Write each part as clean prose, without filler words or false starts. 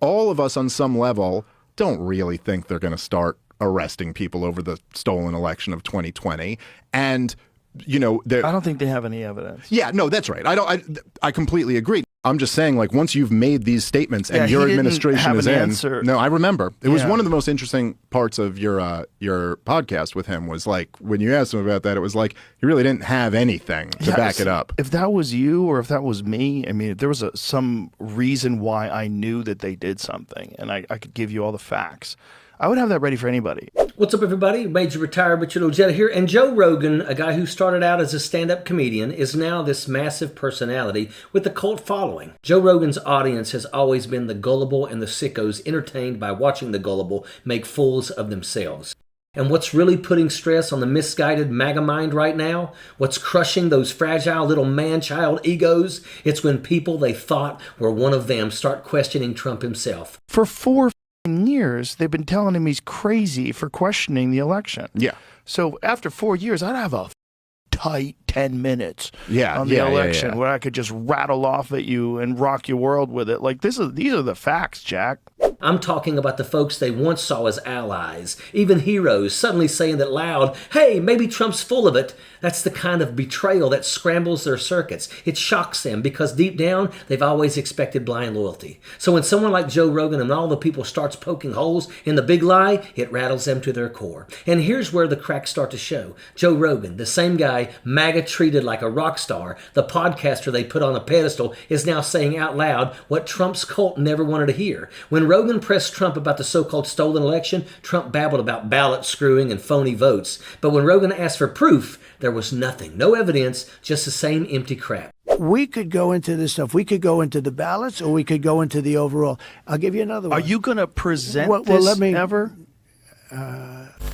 all of us on some level don't really think they're going to start arresting people over the stolen election of 2020. And, I don't think they have any evidence. Yeah, no, that's right. I completely agree. I'm just saying, like, once you've made these statements and your administration is in. Answer. No, I remember. It was one of the most interesting parts of your podcast with him was, like, when you asked him about that, it was like he really didn't have anything to back it up. If that was you or if that was me, I mean, if there was some reason why I knew that they did something and I could give you all the facts, I would have that ready for anybody. What's up, everybody? Major retired Patriot Ojeda here. And Joe Rogan, a guy who started out as a stand-up comedian, is now this massive personality with a cult following. Joe Rogan's audience has always been the gullible and the sickos entertained by watching the gullible make fools of themselves. And what's really putting stress on the misguided MAGA mind right now? What's crushing those fragile little man-child egos? It's when people they thought were one of them start questioning Trump himself. For 4 years, they've been telling him he's crazy for questioning the election. Yeah. So after 4 years, I'd have a tight 10 minutes on the election where I could just rattle off at you and rock your world with it. Like, these are the facts, Jack. I'm talking about the folks they once saw as allies, even heroes, suddenly saying that loud, hey, maybe Trump's full of it. That's the kind of betrayal that scrambles their circuits. It shocks them because deep down, they've always expected blind loyalty. So when someone like Joe Rogan and all the people starts poking holes in the big lie, it rattles them to their core. And here's where the cracks start to show. Joe Rogan, the same guy MAGA treated like a rock star, the podcaster they put on a pedestal, is now saying out loud what Trump's cult never wanted to hear. When Rogan pressed Trump about the so-called stolen election, Trump babbled about ballot screwing and phony votes. But when Rogan asked for proof, there was nothing, no evidence, just the same empty crap. We could go into this stuff. We could go into the ballots or we could go into the overall. I'll give you another one. Are you going to present this ever?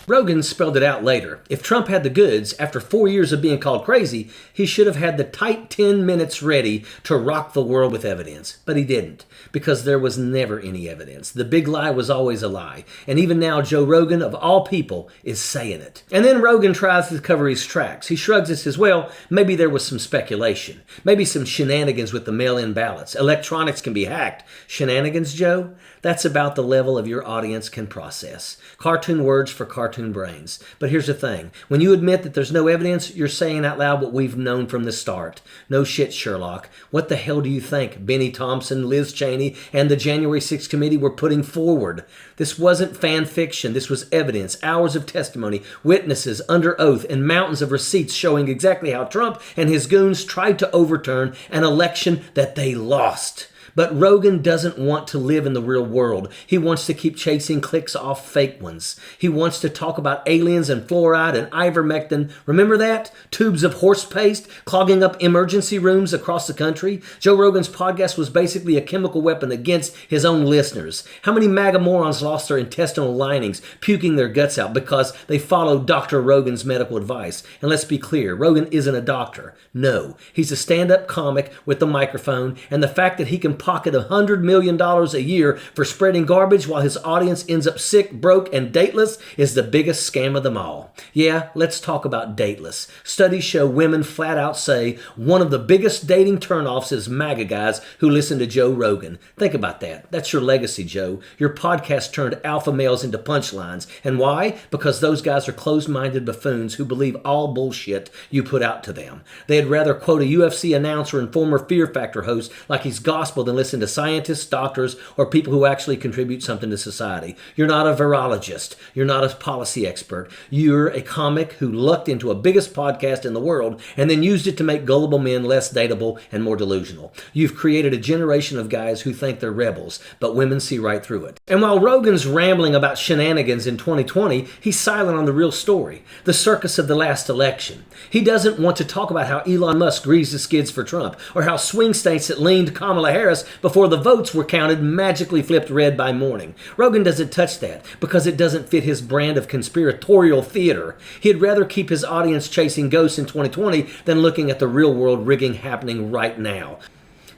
Rogan spelled it out later. If Trump had the goods, after 4 years of being called crazy, he should have had the tight 10 minutes ready to rock the world with evidence. But he didn't, because there was never any evidence. The big lie was always a lie. And even now, Joe Rogan, of all people, is saying it. And then Rogan tries to cover his tracks. He shrugs and says, well, maybe there was some speculation. Maybe some shenanigans with the mail-in ballots. Electronics can be hacked. Shenanigans, Joe? That's about the level of your audience can process. Cartoon words for cartoon brains. But here's the thing. When you admit that there's no evidence, you're saying out loud what we've known from the start. No shit, Sherlock. What the hell do you think Benny Thompson, Liz Cheney, and the January 6th committee were putting forward? This wasn't fan fiction. This was evidence, hours of testimony, witnesses under oath, and mountains of receipts showing exactly how Trump and his goons tried to overturn an election that they lost. But Rogan doesn't want to live in the real world. He wants to keep chasing clicks off fake ones. He wants to talk about aliens and fluoride and ivermectin. Remember that? Tubes of horse paste clogging up emergency rooms across the country? Joe Rogan's podcast was basically a chemical weapon against his own listeners. How many MAGA morons lost their intestinal linings, puking their guts out because they followed Dr. Rogan's medical advice? And let's be clear, Rogan isn't a doctor. No, he's a stand-up comic with the microphone, and the fact that he can pocket $100 million a year for spreading garbage while his audience ends up sick, broke, and dateless is the biggest scam of them all. Yeah, let's talk about dateless. Studies show women flat out say one of the biggest dating turnoffs is MAGA guys who listen to Joe Rogan. Think about that. That's your legacy, Joe. Your podcast turned alpha males into punchlines. And why? Because those guys are closed-minded buffoons who believe all bullshit you put out to them. They'd rather quote a UFC announcer and former Fear Factor host like he's gospel than listen to scientists, doctors, or people who actually contribute something to society. You're not a virologist. You're not a policy expert. You're a comic who lucked into a biggest podcast in the world and then used it to make gullible men less dateable and more delusional. You've created a generation of guys who think they're rebels, but women see right through it. And while Rogan's rambling about shenanigans in 2020, he's silent on the real story, the circus of the last election. He doesn't want to talk about how Elon Musk greased the skids for Trump, or how swing states that leaned Kamala Harris before the votes were counted magically flipped red by morning. Rogan doesn't touch that because it doesn't fit his brand of conspiratorial theater. He'd rather keep his audience chasing ghosts in 2020 than looking at the real world rigging happening right now.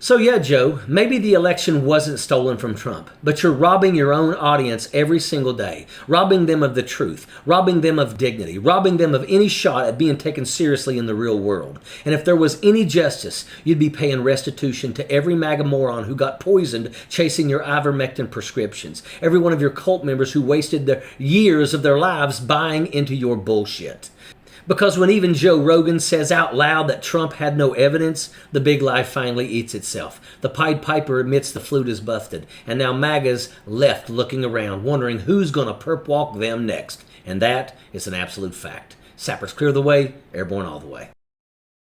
So yeah, Joe, maybe the election wasn't stolen from Trump, but you're robbing your own audience every single day, robbing them of the truth, robbing them of dignity, robbing them of any shot at being taken seriously in the real world. And if there was any justice, you'd be paying restitution to every MAGA moron who got poisoned chasing your ivermectin prescriptions, every one of your cult members who wasted their years of their lives buying into your bullshit. Because when even Joe Rogan says out loud that Trump had no evidence, the big lie finally eats itself. The Pied Piper admits the flute is busted, and now MAGA's left looking around, wondering who's going to perp walk them next. And that is an absolute fact. Sappers clear the way, airborne all the way.